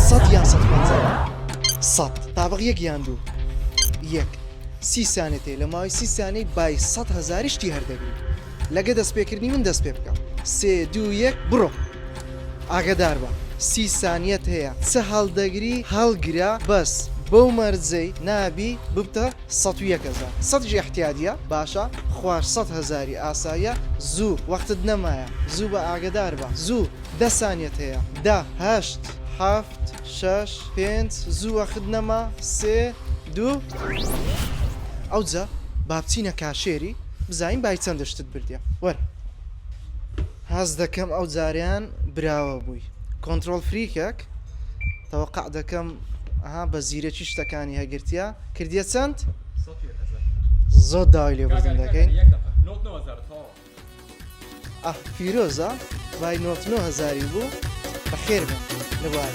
سەد یان 150 تابق یەک یان دوو یەک 30 سانێت لە ماوەی 30 سانەی بای 100,000 شتی هەردەگری لەگە دەستپێکردنی من دەست پێ بکە 3 2 1 بڕۆ ئاگدار بە 30 سانیەت هەیە چه هەڵدەگری هەڵگرا بەس بەو مەرجەی نابی ببتە 101,000 100 احتیادیە باشە خوار 100,000 ئاساییە زوو وەختت نەمایە زوو بە ئاگدار بە زوو 10 سانیەت هەیە 10 8 7 6 5 زوو وەخت نەما 3 2 ئەوجا با بچینە کاشێری بزانین بای چەند شتت بردیە وەرە هەز دەکەم ئەو جاریان براوە بووی کۆنتترۆل فریکێک تەوەقع دەکەم ئەها بە زیرەکی شتەکانی هەگرتیە کردیە چەند؟ زۆر داوای لێ بەزن دەکەین فیرۆزە بای 99,000 بوو بەخێر بن لە وای